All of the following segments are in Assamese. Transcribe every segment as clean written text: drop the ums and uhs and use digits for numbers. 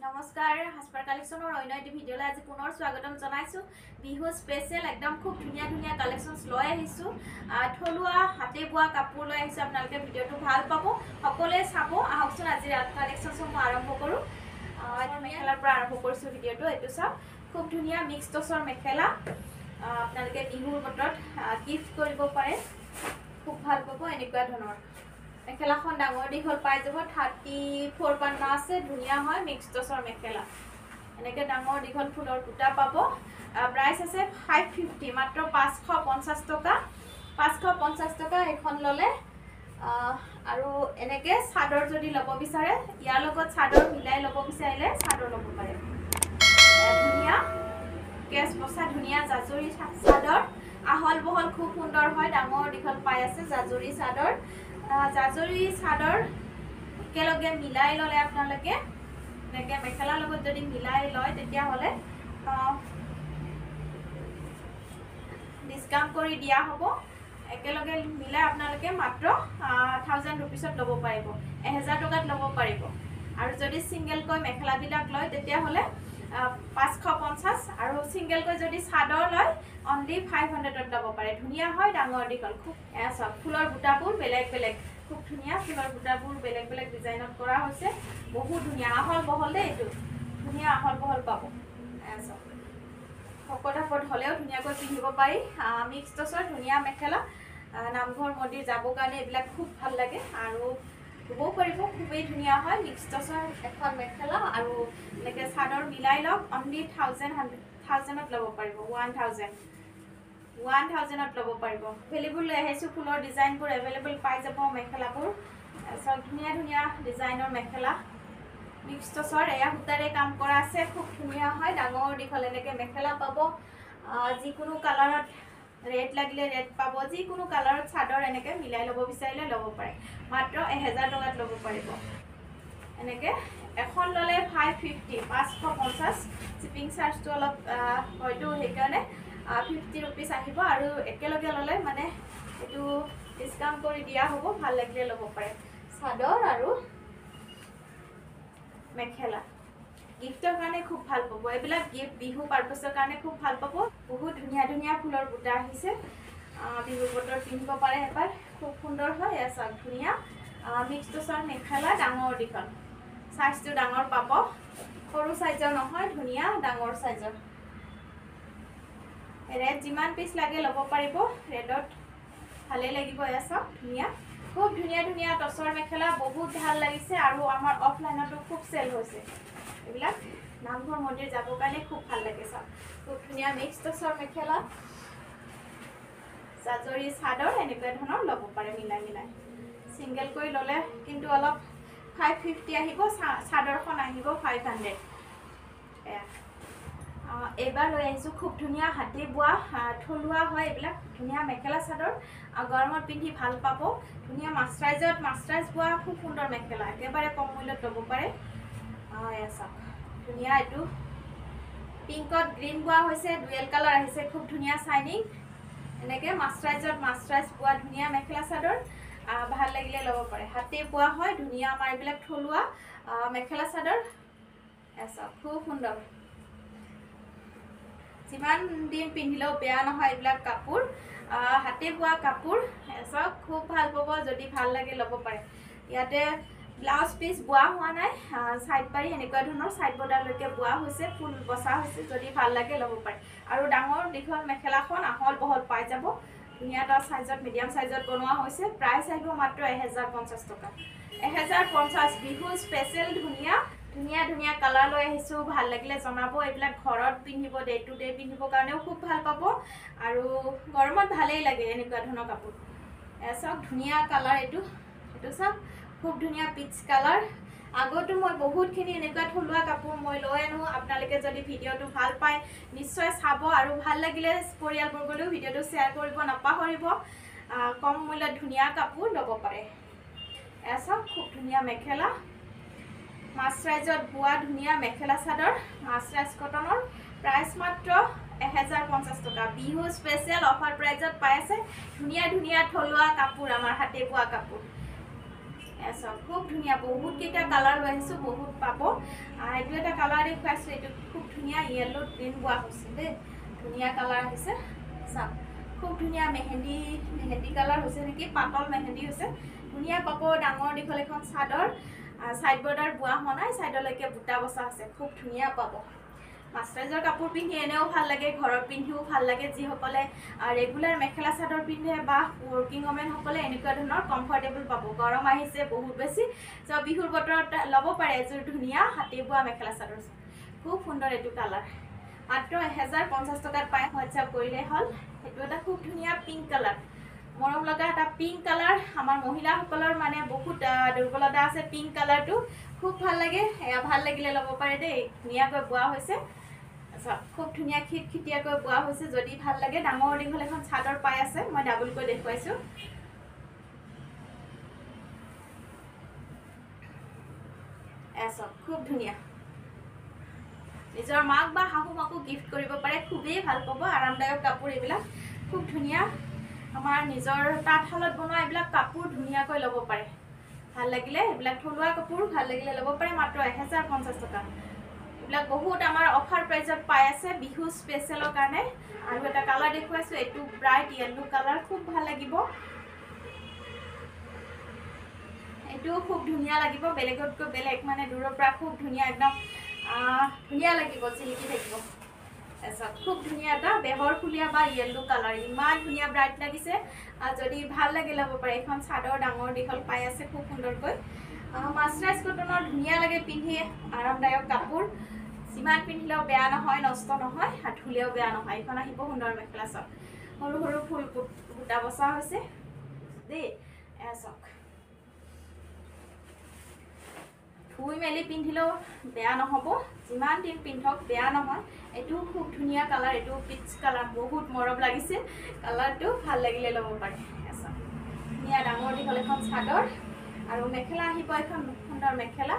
নমস্কাৰ হাসপাৰ কালেকশনৰ অন্য এটি ভিডিঅ'লৈ আজি পুনৰ স্বাগতম জনাইছো বিহু স্পেশাল একদম খুব ধুনিয়া ধুনিয়া কালেকশনস লৈ আহিছো থলুৱা হাতে বোৱা কাপোৰ লৈ আহিছো আপোনালোকে ভিডিঅ'টো ভাল পাব সকলোৱে চাব আহকচোন আজি কালেকশনস আৰম্ভ কৰো মেখেলাৰ পৰা আৰম্ভ কৰিছো ভিডিঅ'টো এটো চাওক খুব ধুনিয়া মিক্স টছৰ মেখেলা আপোনালোকে বিহুৰ বতৰত গিফট কৰিব পাৰে খুব ভাল পাব এনেকুৱা ধৰণৰ মেখেলাখন ডাঙৰ দীঘল পাই যাব 34 পান্না আছে ধুনিয়া হয় মিক্স টছৰ মেখেলা এনেকে ডাঙৰ দীঘল ফুলৰ টুটা পাব প্ৰাইস আছে 550 মাত্ৰ 550 টকা 550 টকা এখন ললে আৰু এনেকে চাদৰ যদি লব বিচাৰে ইয়াৰ লগত চাদৰ মিলাই লব বিচাৰিলে চাদৰ লব পাৰে ধুনিয়া কেছ বসা ধুনিয়া জাজুৰি চাদৰ আহল বহল খুব সুন্দৰ হয় ডাঙৰ দীঘল পাই আছে জাজুৰি চাদৰ জাজুৰি চাদৰ কেলগে মিলাই ললে আপোনালোকে নেকে মেখেলা লগত যদি মিলাই লয় তেতিয়া হলে ডিসকাউন্ট কৰি দিয়া হ'ব একেলগে মিলাই আপোনালোকে মাত্ৰ 1000 रुपीसত লব পাৰিব 1000 টকাত লব পাৰিব আৰু যদি সিঙ্গেল কৈ মেখেলা বিলাক লয় তেতিয়া হলে 550 আৰু সিঙ্গেল কৈ যদি চাদৰ লয় অনলি 500ত লব পাৰে ধুনিয়া হয় ডাঙৰ দীঘল খুব এসব ফুলৰ বুটাবোৰ বেলেগ বেলেগ খুব ধুনিয়া ফুলৰ বুটাবোৰ বেলেগ বেলেগ ডিজাইনত কৰা হৈছে বহুত ধুনিয়া আহল বহল দে এটো ধুনিয়া আহল বহল পাব এসব ফকটাফট হলেও ধুনিয়াকৈ পিন্ধিব পাৰি মিক্স টছৰ ধুনিয়া মেখেলা নামঘৰ মন্দিৰ যাব কাৰণে এবিলাক খুব ভাল লাগে আৰু লব পাৰিব খুবেই ধুনিয়া হয় মিক্স টছৰ এখন মেখেলা আৰু এনেকে চাদৰ মিলাই লওক অনলি 1000ত লব পাৰিব 1000ত লব পাৰিব এভেইলেবল লৈ আহিছো ফুলৰ ডিজাইনবোৰ এভেইলেবল পাই যাব মেখেলাবোৰ সব ধুনিয়া ধুনিয়া ডিজাইনৰ মেখেলা মিক্স টছৰ এয়া হুতাৰে কাম কৰা আছে খুব ধুনিয়া হয় ডাঙৰ দীঘল এনেকে মেখেলা পাব যিকোনো কালাৰত ৰেড লাগিলে ৰেড পাব যিকোনো কালাৰত চাদৰ এনেকে মিলাই লব বিচাৰিলে লব পাৰে মাত্ৰ 1000 টকাত লব পাৰিব এনেকে এখন ললে 550 550 শিপিং চাৰ্জটো অলপ হয়তো হেকাৰণে 50 रुपीस আহিব আৰু একেলগে ললে মানে এটো ডিসকাউন্ট কৰি দিয়া হ'ব ভাল লাগিলে লব পাৰে চাদৰ আৰু মেখেলা গিফটৰ কাৰণে খুব ভাল পাব এবিলাক গিফট বিহু পাৰপসৰ কাৰণে খুব ভাল পাব বহুত ধুনিয়া ধুনিয়া ফুলৰ বুটা আহিছে বিহু বতৰ পিন্ধিব পাৰে এবাৰ খুব সুন্দৰ হয় এসব ধুনিয়া মিক্স টছৰ মেখেলা ডাঙৰ দীঘল সাইজটো ডাঙৰ পাব সৰু সাইজৰ নহয় ধুনিয়া ডাঙৰ সাইজৰ ৰেড যিমান পিস লাগে লব পাৰিব ৰেডত ভালে লাগিব এসব ধুনিয়া খুব ধুনিয়া ধুনিয়া টছৰ মেখেলা বহুত ভাল লাগিছে আৰু আমাৰ অফলাইনতো খুব সেল হৈছে এবিলাক নামঘৰ মন্দিৰ যাব কাৰণে খুব ভাল লাগে সব খুব ধুনিয়া মিক্স টছৰ মেখেলা জাজৰি চাদৰ এনেকুৱা ধৰণৰ লব পাৰে মিলাই মিলাই সিঙ্গেল কৈ ললে কিন্তু অলপ 550 আহিব চাদৰখন আহিব 500 এবাৰ লৈ আহিছো খুব ধুনিয়া হাতে বোৱা থলুৱা হয় এবিলাক ধুনিয়া মেখেলা চাদৰ গৰমত পিন্ধি ভাল পাব ধুনিয়া মাস্টাৰাইজ বোৱা খুব সুন্দৰ মেখেলা একেবাৰে কম মূল্যত লব পাৰে এসব ধুনিয়া এটো পিংকত গ্ৰীন বোৱা হৈছে ডুৱেল কালাৰ আহিছে খুব ধুনিয়া শাইনিং এনেকে মাস্টাৰাইজ বোৱা ধুনিয়া মেখেলা চাদৰ ভাল লাগিলে লব পাৰে হাতে বোৱা হয় ধুনিয়া আমাৰ এবিলাক থলুৱা মেখেলা চাদৰ এসব খুব সুন্দৰ যিমান দিন পিন্ধিলেও বেয়া নহয় এবিলাক কাপোৰ হাতে বোৱা কাপোৰ এসব খুব ভাল পাব যদি ভাল লাগে লব পাৰে ইয়াতে ব্লাউজ পিস বোৱা হোৱা নাই সাইড পাৰি এনেকুৱা ধৰণৰ সাইড বৰ্ডাৰলৈকে বোৱা হৈছে ফুল বসা হৈছে যদি ভাল লাগে লব পাৰে আৰু ডাঙৰ দীঘল মেখেলাখন আহল বহল পাই যাব ধুনিয়াটা সাইজত মিডিয়াম সাইজত বনোৱা হৈছে প্ৰাইস আহিব মাত্ৰ 1050 টকা 1050 বিহু স্পেশাল ধুনিয়া ধুনিয়া ধুনিয়া কালাৰ লৈ আহিছো ভাল লাগিলে জনাব এইবিলাক ঘৰত পিন্ধিব ডে টু ডে পিন্ধিব কাৰণেও খুব ভাল পাব আৰু গৰমত ভালেই লাগে এনেকুৱা ধৰণৰ কাপোৰ এসব ধুনিয়া কালাৰ এটো সব খুব ধুনিয়া পিচ কালাৰ আগতো মই বহুতখিনি এনেকুৱা থলুৱা কাপোৰ মই লৈ আনো আপোনালোকে যদি ভিডিঅটো ভাল পায় নিশ্চয় চাব আৰু ভাল লাগিলে পৰিয়ালবৰ্গলৈও ভিডিঅটো শেয়াৰ কৰিব নাপাহৰিব কম মূল্যত ধুনিয়া কাপোৰ লব পাৰে এসব খুব ধুনিয়া মেখেলা মাস্টাৰাইজত বোৱা ধুনিয়া মেখেলা চাদৰ মাস্টাৰাইজ কটনৰ প্ৰাইস মাত্ৰ 1050 টকা বিহু স্পেশাল অফাৰ প্ৰাইজত পাই আছে ধুনিয়া ধুনিয়া থলুৱা কাপোৰ আমাৰ হাতে বোৱা কাপোৰ এসব খুব ধুনিয়া বহুত কেইটা কালাৰ লৈ আহিছো বহুত পাব এইটো এটা কালাৰ দেখুৱাইছো এইটো খুব ধুনিয়া ইয়েলো গ্ৰীণ বোৱা হৈছে দে ধুনিয়া কালাৰ আহিছে চাওক খুব ধুনিয়া মেহেন্দি কালাৰ হৈছে নেকি পাতল মেহেন্দি হৈছে ধুনিয়া পাব ডাঙৰ দীঘল এখন চাদৰ সাইড বৰ্ডাৰ বোৱা হোৱা নাই সাইডলৈকে বুটা বসা আছে খুব ধুনিয়া পাব মাস্টাৰাইজৰ কাপোৰ পিন্ধি এনেও ভাল লাগে ঘৰত পিন্ধিও ভাল লাগে যিসকলে ৰেগুলাৰ মেখেলা চাদৰ পিন্ধে বা ৱৰ্কিং ওমেন সকলে এনেকুৱা ধৰণৰ কমফৰ্টেবল পাব গৰম আহিছে বহুত বেছি সব বিহুৰ বতৰত ল'ব পাৰে এযোৰ ধুনিয়া হাতে বোৱা মেখেলা চাদৰ খুব সুন্দৰ এইটো কালাৰ মাত্ৰ 1050 টকাত পায় হোৱাটছআপ কৰিলে হল এইটো এটা খুব ধুনিয়া পিংক কালাৰ মৰম লগা এটা পিংক কালাৰ আমাৰ মহিলাসকলৰ মানে বহুত দুৰ্বলতা আছে পিংক কালাৰটো খুব ভাল লাগে এয়া ভাল লাগিলে ল'ব পাৰে দেই ধুনিয়াকৈ বোৱা হৈছে খুব ধুনিয়া খিটখিটিয়াকৈ বোৱা হৈছে যদি ভাল লাগে ডাঙৰ দীঘল এখন চাদৰ পাই আছে মই ডাবলকৈ দেখুৱাইছো এসব খুব ধুনিয়া নিজৰ মাক বা শাহু মাকো গিফট কৰিব পাৰে খুবেই ভাল পাব আৰামদায়ক কাপোৰ এইবিলাক খুব ধুনিয়া আমাৰ নিজৰ তাঁতশালত বনোৱা এইবিলাক কাপোৰ ধুনিয়াকৈ ল'ব পাৰে ভাল লাগিলে এইবিলাক থলুৱা কাপোৰ ভাল লাগিলে ল'ব পাৰে মাত্ৰ 1050 টকা এইবিলাক বহুত আমাৰ অফাৰ প্ৰাইজত পাই আছে বিহু স্পেশালৰ কাৰণে আৰু এটা কালাৰ দেখুৱাইছো এইটো ব্ৰাইট ইয়েলো কালাৰ খুব ভাল লাগিব এইটো খুব ধুনিয়া লাগিব বেলেগতকৈ বেলেগ মানে দূৰৰ পৰা খুব ধুনিয়া একদম ধুনিয়া লাগিব চিলিকি থাকিব এসব খুব ধুনিয়া এটা বেহৰ ফুলিয়া বা ইয়েলো কালাৰ ইমান ধুনিয়া ব্ৰাইট লাগিছে যদি ভাল লাগে ল'ব পাৰে এখন চাদৰ ডাঙৰ দীঘল পাই আছে খুব সুন্দৰকৈ মাস্টাৰাইজ কটনৰ ধুনিয়া লাগে পিন্ধি আৰামদায়ক কাপোৰ যিমান পিন্ধিলেও বেয়া নহয় নষ্ট নহয় আৰু ধুলেও বেয়া নহয় এখন আহিব সুন্দৰ মেখেলা চাওক সৰু সৰু ফুল বুটা বসা হৈছে দেই এসব ধুই মেলি পিন্ধিলেও বেয়া নহব যিমান দিন পিন্ধক বেয়া নহয় এইটো খুব ধুনিয়া কালাৰ এইটো পিচ কালাৰ বহুত মৰম লাগিছে কালাৰটো ভাল লাগিলে ল'ব পাৰে এসব ধুনিয়া ডাঙৰ দীঘল এখন চাদৰ আৰু মেখেলা আহিব এখন সুন্দৰ মেখেলা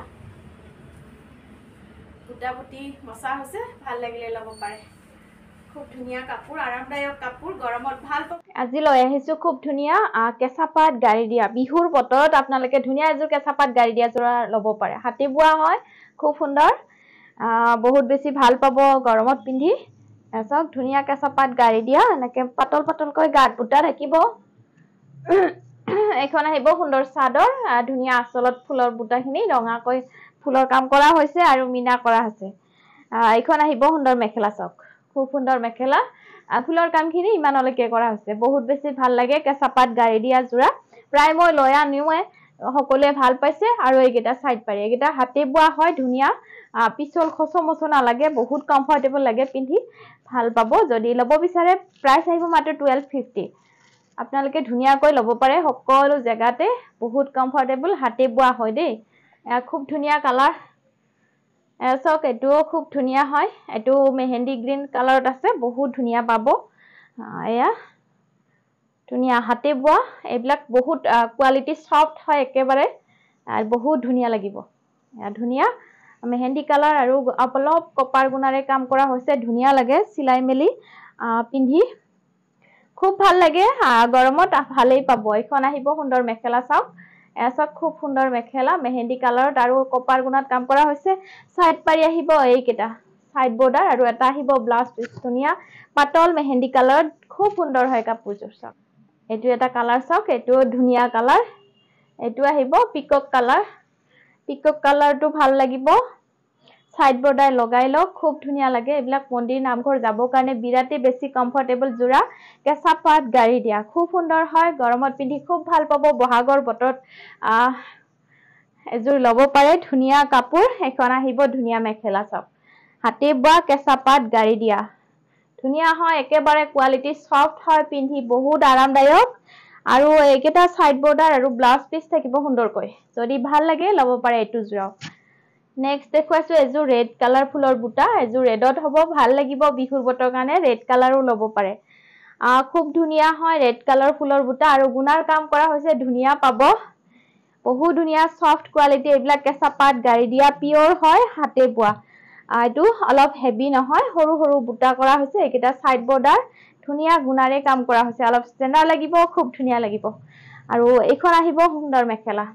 বুটা বুটি বসা হৈছে ভাল লাগিলে ল'ব পাৰে খুব ধুনিয়া কাপোৰ আৰামদায়ক কাপোৰ গৰমত ভাল আজি লৈ আহিছো খুব ধুনিয়া কেঁচাপাত গাড়ী দিয়া বিহুৰ বতৰত আপোনালোকে ধুনিয়া এযোৰ কেঁচাপাত গাড়ী দিয়া যোৰা ল'ব পাৰে হাতে বোৱা হয় খুব সুন্দৰ বহুত বেছি ভাল পাব গৰমত পিন্ধি এসব ধুনিয়া কেঁচাপাত গাড়ী দিয়া এনেকে পাতল পাতলকৈ গাত বুটা থাকিব এখন আহিব সুন্দৰ চাদৰ ধুনিয়া আঁচলত ফুলৰ বুটাখিনি ৰঙাকৈ ফুলৰ কাম কৰা হৈছে আৰু মিনা কৰা হৈছে এখন আহিব সুন্দৰ মেখেলা চাওক খুব সুন্দৰ মেখেলা ফুলৰ কামখিনি ইমানলৈকে কৰা হৈছে বহুত বেছি ভাল লাগে কেঁচাপাত গাড়ী দিয়া যোৰা প্ৰায় মই লৈ আনিওৱে সকলোৱে ভাল পাইছে আৰু এইকেইটা সাইড পাৰি এইকেইটা হাতে বোৱা হয় ধুনিয়া পিছল খচমচ নালাগে বহুত কমফৰ্টেবল লাগে পিন্ধি ভাল পাব যদি ল'ব বিচাৰে প্ৰাইস আহিব মাত্ৰ 1250 আপোনালোকে ধুনিয়াকৈ ল'ব পাৰে সকলো জায়গাতে বহুত কমফৰ্টেবল হাতে বোৱা হয় দেই খুব ধুনিয়া কালাৰ এসক এটো খুব ধুনিয়া হয় এটো মেহেন্দি গ্ৰীণ কালাৰত আছে বহুত ধুনিয়া পাব এয়া ধুনিয়া হাতে বোৱা এইবিলাক বহুত কোৱালিটি সফট হয় একেবাৰে আৰু বহুত ধুনিয়া লাগিব ধুনিয়া মেহেন্দি কালাৰ আৰু অলপ কপাৰ গুণাৰে কাম কৰা হৈছে ধুনিয়া লাগে সিলাই মেলি পিন্ধি খুব ভাল লাগে গৰমত ভালেই পাব এখন আহিব সুন্দৰ মেখেলা চাওক এসব খুব সুন্দৰ মেখেলা মেহেন্দি কালাৰত আৰু কপাৰ গুণাত কাম কৰা হৈছে সাইড পাৰি আহিব এইকেইটা সাইড বৰ্ডাৰ আৰু এটা আহিব ব্লাউজ পিচ ধুনিয়া পাতল মেহেন্দি কালাৰত খুব সুন্দৰ হয় কাপোৰযোৰ চাওক এইটো এটা কালাৰ চাওক এইটো ধুনিয়া কালাৰ এইটো আহিব পিকক কালাৰটো ভাল লাগিব সাইড বৰ্ডাৰ লগাই লওক খুব ধুনিয়া লাগে এইবিলাক মন্দিৰ নামঘৰ যাবৰ কাৰণে বিৰাটে বেছি কমফৰ্টেবল যোৰা কেঁচাপাত গাড়ী দিয়া খুব সুন্দৰ হয় গৰমত পিন্ধি খুব ভাল পাব বহাগৰ বতৰত এযোৰ ল'ব পাৰে ধুনিয়া কাপোৰ এখন আহিব ধুনিয়া মেখেলা চাওক হাতে বোৱা কেঁচাপাত গাড়ী দিয়া ধুনিয়া হয় একেবাৰে কোৱালিটি সফট হয় পিন্ধি বহুত আৰামদায়ক আৰু এইকেইটা সাইড বৰ্ডাৰ আৰু ব্লাউজ পিচ থাকিব সুন্দৰকৈ যদি ভাল লাগে ল'ব পাৰে এইটো যোৰা নেক্সট দেখুৱাইছো এযোৰ ৰেড কালাৰ ফুলৰ বুটা এযোৰ ৰেডত হ'ব ভাল লাগিব বিহুৰ বতৰ কাৰণে ৰেড কালাৰো ল'ব পাৰে খুব ধুনিয়া হয় ৰেড কালাৰ ফুলৰ বুটা আৰু গুণাৰ কাম কৰা হৈছে ধুনিয়া পাব বহুত ধুনিয়া সফট কোৱালিটি এইবিলাক কেঁচাপাত গাড়ী দিয়া পিয়ৰ হয় হাতে বোৱা এইটো অলপ হেভি নহয় সৰু সৰু বুটা কৰা হৈছে এইকেইটা সাইড বৰ্ডাৰ ধুনিয়া গুণাৰে কাম কৰা হৈছে অলপ ষ্টেণ্ডাৰ্ড লাগিব খুব ধুনিয়া লাগিব আৰু এইখন আহিব সুন্দৰ মেখেলা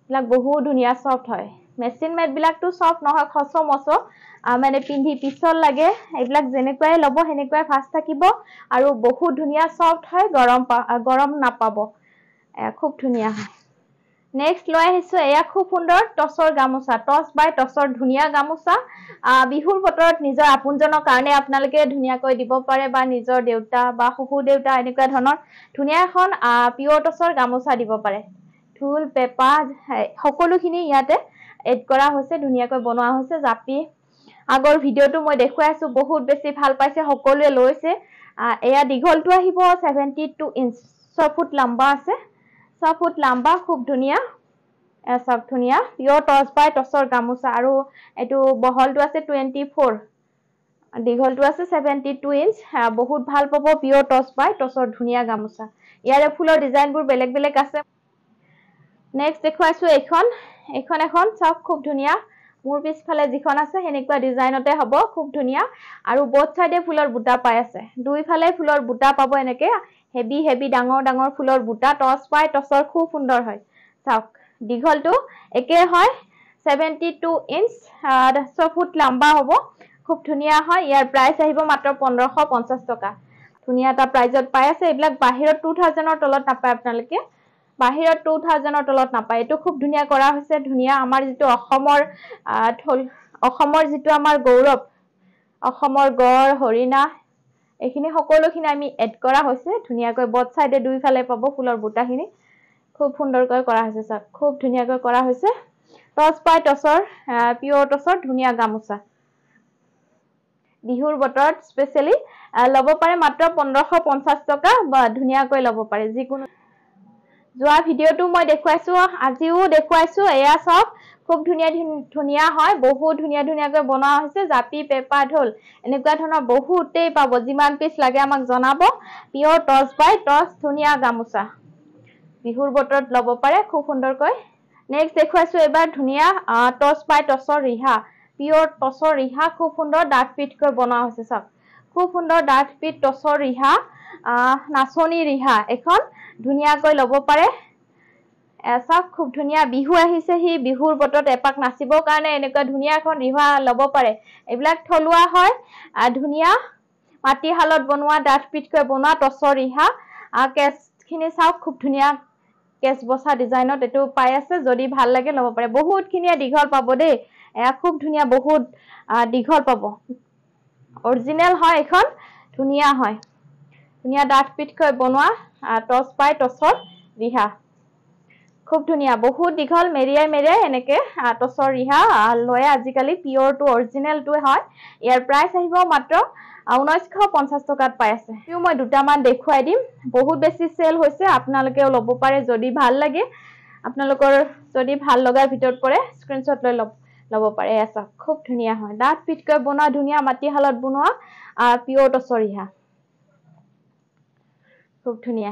বিলাক বহুত ধুনিয়া সফট হয় মেচিন মেড বিলাকটো সফট নহয় খসো মসো মানে পিন্ধি পিছল লাগে এইবিলাক যেনেকুৱাই লব হেনেকুৱাই ফাস্ট থাকিব আৰু বহুত ধুনিয়া সফট হয় গৰম নাপাব খুব ধুনিয়া হয় নেক্সট লৈ আহিছো এয়া খুব সুন্দৰ টসৰ গামোচা টস বাই টসৰ ধুনিয়া গামোচা বিহুৰ বতৰত নিজৰ আপোনজনৰ কাৰণে আপোনালোকে ধুনিয়াকৈ দিব পাৰে বা নিজৰ দেউতা বা শহু দেউতা এনেকুৱা ধৰণৰ ধুনিয়া এখন পিয়ৰ টসৰ গামোচা দিব পাৰে ঢোল পেপা সকলোখিনি ইয়াতে এড কৰা হৈছে ধুনিয়াকৈ বনোৱা হৈছে জাপি আগৰ ভিডিওটো মই দেখুৱাই আছো বহুত বেছি ভাল পাইছে সকলোৱে লৈছে এয়া দীঘলটো আহিব 72 ইঞ্চ 6 ফুট লম্বা আছে 6 ফুট লম্বা খুব ধুনিয়া সব ধুনিয়া পিয়ৰ টস বাই টসৰ গামোচা আৰু এটো বহলটো আছে 24 দীঘলটো আছে 72 ইঞ্চ বহুত ভাল পাব পিয়ৰ টস বাই টসৰ ধুনিয়া গামোচা ইয়াৰে ফুলৰ ডিজাইনবোৰ বেলেগ বেলেগ আছে নেক্সট দেখুৱাইছো এখন সব খুব ধুনিয়া মোৰ পিছফালে যিখন আছে হেনেকুৱা ডিজাইনতে হ'ব খুব ধুনিয়া আৰু বোথ সাইডে ফুলৰ বুটা পাই আছে দুইফালে ফুলৰ বুটা পাব এনেকে হেভি ডাঙৰ ফুলৰ বুটা টস বাই টসৰ খুব সুন্দৰ হয় চাওক দীঘলটো একে হয় 72 ইঞ্চ 6 ফুট লম্বা হ'ব খুব ধুনিয়া হয় ইয়াৰ প্ৰাইস আহিব মাত্ৰ 1550 টকা ধুনিয়া এটা প্ৰাইজত পাই আছে এইবিলাক বাহিৰত 2000 ৰ তলত নাপায় আপোনালোকে বাহিৰত 2000 ৰ তলত নাপায় এটো খুব ধুনিয়া কৰা হৈছে ধুনিয়া আমাৰ যেটো অসমৰ যেটো আমাৰ গৌৰৱ অসমৰ গড় হৰিণা এখিনি সকলোখিনি আমি এড কৰা হৈছে ধুনিয়াকৈ বথ সাইডে দুইফালে পাব ফুলৰ বুটাখিনি খুব সুন্দৰকৈ কৰা হৈছে সব খুব ধুনিয়াকৈ কৰা হৈছে টস বাই টসৰ পিয়ৰ টসৰ ধুনিয়া গামোচা বিহুৰ বতৰত স্পেশালি লব পাৰে মাত্ৰ 1550 টকা বা ধুনিয়াকৈ লব পাৰে যিকোনো যোৱা ভিডিওটো মই দেখুৱাইছো আজিও দেখুৱাইছো এয়া সব খুব ধুনিয়া হয় বহুত ধুনিয়াকৈ বনোৱা হৈছে জাপি পেপা ঢোল এনেকুৱা ধৰণৰ বহুতেই পাব যিমান পিস লাগে আমাক জনাব পিয়ৰ টস বাই টস ধুনিয়া গামোচা বিহুৰ বতৰত লব পাৰে খুব সুন্দৰকৈ নেক্সট দেখুৱাইছো এবাৰ ধুনিয়া টস বাই টসৰ ৰিহা পিয়ৰ টসৰ ৰিহা খুব সুন্দৰ ডাঠ পিটকৈ বনোৱা হৈছে সব খুব সুন্দৰ ডাঠ পিট টসৰ ৰিহা নাচনী ৰিহা এখন ধুনিয়াকৈ লব পাৰে সব খুব ধুনিয়া বিহু আহিছে হি বিহুৰ বতৰত এপাক নাচিবৰ কাৰণে এনেকুৱা ধুনিয়া এখন ৰিহা লব পাৰে এইবিলাক থলুৱা হয় ধুনিয়া মাটি হালত বনোৱা ডাঠ পিটকৈ বনোৱা টসৰ ৰিহা কেছখিনি চাওক খুব ধুনিয়া কেছ বসা ডিজাইনত এটো পাই আছে যদি ভাল লাগে লব পাৰে বহুত খিনিয়ে দীঘল পাব দেই এয়া খুব ধুনিয়া বহুত দীঘল পাব অৰিজিনাল হয় এখন ধুনিয়া হয় ধুনিয়া ডাঠ পিটকৈ বনোৱা টস বাই টসৰ ৰিহা খুব ধুনিয়া বহুত দীঘল মেৰিয়াই এনেকে টসৰ ৰিহা লয় আজিকালি পিয়ৰ টু অৰিজিনাল টু হয় ইয়াৰ প্ৰাইস আহিব মাত্ৰ 1950 টকাত পাই আছে মই দুটামান দেখুৱাই দিম বহুত বেছি সেল হৈছে আপোনালোকেও লব পাৰে যদি ভাল লাগে আপোনালোকৰ যদি ভাল লগাৰ ভিতৰত পৰে স্ক্ৰিনশ্বট লৈ লব পাৰে এসা খুব ধুনিয়া হয় ডাঠ পিটকৈ বনোৱা ধুনিয়া মাটি হালত বনোৱা পিয়ৰ টসৰ ৰিহা খুব ধুনিয়া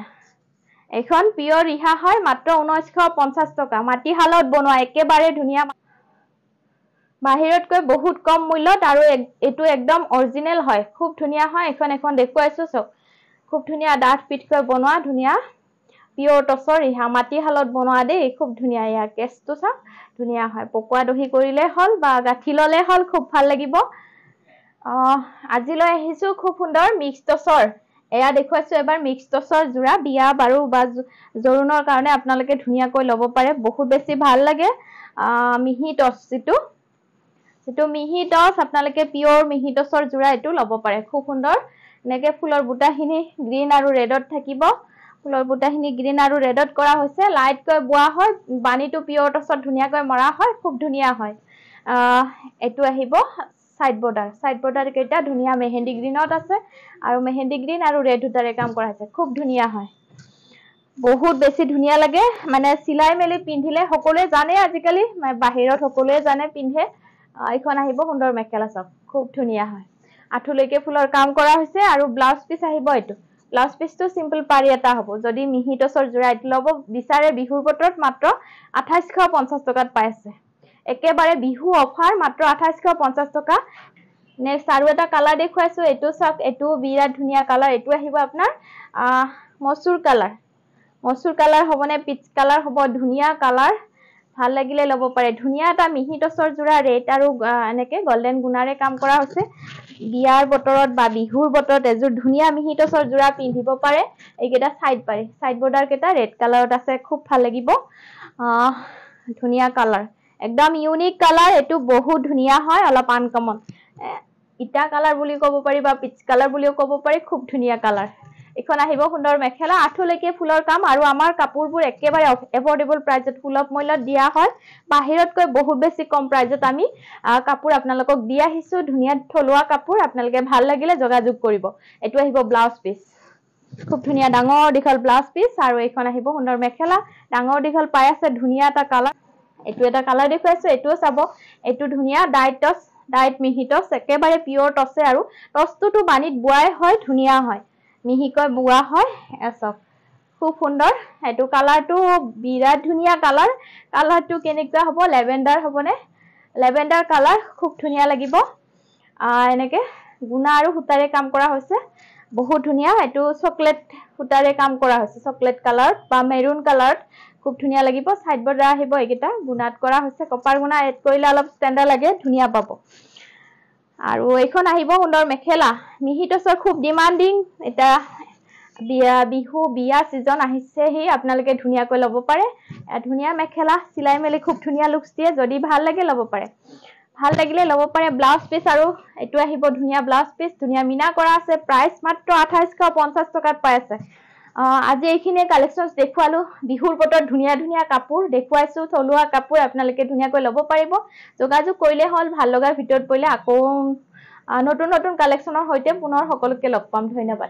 এখন পিয়ৰ ৰিহা হয় মাত্ৰ 1950 টকা মাটি হালত বনোৱা একেবাৰে ধুনিয়া বাহিৰতকৈ বহুত কম মূল্যত আৰু এটো একদম অৰিজিনাল হয় খুব ধুনিয়া হয় এখন দেখুৱাইছো সব খুব ধুনিয়া ডাঠ পিটকৈ বনোৱা ধুনিয়া পিয়ৰ টসৰ ৰিহা মাটি হালত বনোৱা দেই খুব ধুনিয়া ইয়াৰ কেছটো সব ধুনিয়া হয় পকোৱা দহি কৰিলে হল বা গাঠি ললে হল খুব ভাল লাগিব আজি লৈ আহিছো খুব সুন্দৰ মিক্স টসৰ এয়া দেখুৱাইছো এবাৰ মিক্স টসৰ জোৰা বিয়া বাৰু বা জৰুনৰ কাৰণে আপোনালোকে ধুনিয়াকৈ লব পাৰে বহুত বেছি ভাল লাগে মিহি টস যেটো মিহি টস আপোনালোকে পিয়ৰ মিহি টসৰ জোৰা এটো লব পাৰে খুব সুন্দৰ নেকে ফুলৰ বুটাখিনি গ্ৰীন আৰু ৰেডত থাকিব ফুলৰ বুটাখিনি গ্ৰীন আৰু ৰেডত কৰা হৈছে লাইটকৈ বোৱা হয় বানিটো পিয়ৰ টসত ধুনিয়াকৈ মৰা হয় খুব ধুনিয়া হয় এটো আহিব সাইড বৰ্ডাৰ কেইটা ধুনিয়া মেহেন্দি গ্ৰীনত আছে আৰু মেহেন্দি গ্ৰীন আৰু ৰেড দুটাৰে কাম কৰা আছে খুব ধুনিয়া হয় বহুত বেছি ধুনিয়া লাগে মানে সিলাই মেলি পিন্ধিলে সকলোৱে জানে আজিকালি বাহিৰত সকলোৱে জানে পিন্ধে এখন আহিব সুন্দৰ মেখেলা সব খুব ধুনিয়া হয় আঠুলৈকে ফুলৰ কাম কৰা হৈছে আৰু ব্লাউজ পিস আহিব এটো ব্লাউজ পিসটো সিম্পল পাৰি এটা হ'ব যদি মিহি টসৰ জোৰা এটো লব বিচাৰে বিহুৰ বতৰত মাত্ৰ 2850 টকাত পাই আছে একেবাৰে বিহু অফাৰ মাত্ৰ 2850 টকা নেক্সট আৰু এটা কালাৰ দেখুৱাইছো এটো সক এটো বিৰাট ধুনিয়া কালাৰ এটো আহিব আপোনাৰ মসুৰ কালাৰ হবনে পিচ কালাৰ হ'ব ধুনিয়া কালাৰ ভাল লাগিলে ল'ব পাৰে ধুনীয়া এটা মিহি টচৰ যোৰা ৰেড আৰু এনেকে গোল্ডেন গুণাৰে কাম কৰা হৈছে বিয়াৰ বতৰত বা বিহুৰ বতৰত এযোৰ ধুনীয়া মিহি টচৰ যোৰা পিন্ধিব পাৰে এইকেইটা সাইড বৰ্ডাৰ কেইটা ৰেড কালাৰত আছে খুব ভাল লাগিব ধুনীয়া কালাৰ একদম ইউনিক কালাৰ এটো বহুত ধুনীয়া হয় অলপ আনকমন ইটা কালাৰ বুলি ক'ব পাৰি বা পিচ কালাৰ বুলিও ক'ব পাৰি খুব ধুনীয়া কালাৰ এখন আহিব সুন্দৰ মেখেলা আঠলৈকে ফুলৰ কাম আৰু আমাৰ কাপোৰবোৰ একেবাৰে এফৰ্ডেবল প্ৰাইচত সুলভ মূল্যত দিয়া হয় বাহিৰতকৈ বহুত বেছি কম প্ৰাইচত আমি কাপোৰ আপোনালোকক দি আহিছো ধুনীয়া থলুৱা কাপোৰ আপোনালোকে ভাল লাগিলে যোগাযোগ কৰিব এটো আহিব ব্লাউজ পিস খুব ধুনীয়া ডাঙৰ দীঘল ব্লাউজ পিস আৰু এখন আহিব সুন্দৰ মেখেলা ডাঙৰ দীঘল পাই আছে ধুনীয়া এটা কালাৰ এটো এটা কালাৰ দেখুৱাইছো এটো চাব এটো ধুনীয়া ডাইট মিহি টচ একেবাৰে পিওৰ টচে আৰু টচটো বানিত বুৱাই হয় ধুনীয়া হয় মিহিকৈ বুৱা হয় এসব খুব সুন্দৰ এটো কালাৰটো বিৰাট ধুনীয়া কালাৰটো কেনেকুৱা হ'ব লেভেন্ডাৰ হ'বনে লেভেন্ডাৰ কালাৰ খুব ধুনীয়া লাগিব এনেকে গুণা আৰু সুতাৰে কাম কৰা হৈছে বহুত ধুনীয়া এটো চকলেট সুতাৰে কাম কৰা হৈছে চকলেট কালাৰ বা মেৰুন কালাৰ খুব ধুনীয়া লাগিব সাইড বৰ্ডাৰ আহিব এইকেইটা গুণাত কৰা হৈছে কপাৰ গুণা এড কৰিলে অলপ ষ্টেণ্ডাৰ্ড লাগে ধুনীয়া পাব আৰু এইখন আহিব সুন্দৰ মেখেলা মিহি টচৰ খুব ডিমান্ডিং এটা বিয়া সিজন আহিছে হি আপোনালোকে ধুনীয়াকৈ ল'ব পাৰে ধুনীয়া মেখেলা সিলাই মেলি খুব ধুনীয়া লুকস দিয়ে যদি ভাল লাগে ল'ব পাৰে ভাল লাগিলে ল'ব পাৰে ব্লাউজ পিস আৰু এটো আহিব ধুনীয়া ব্লাউজ পিস ধুনীয়া মিনা কৰা আছে প্ৰাইস মাত্ৰ 2850 টকাত পাই আছে আজি এইখিনি কালেকশনস দেখুৱালো বিহুৰ বতৰ ধুনীয়া ধুনীয়া কাপোৰ দেখুৱাইছো থলুৱা কাপোৰ আপোনালোকে ধুনীয়াকৈ ল'ব পাৰিব যোগাযোগ কৰিলে হল ভাল লগাৰ ভিতৰত পৰিলে আকৌ নতুন কালেকশনৰ সৈতে পুনৰ সকলোকে লগ পাম ধন্যবাদ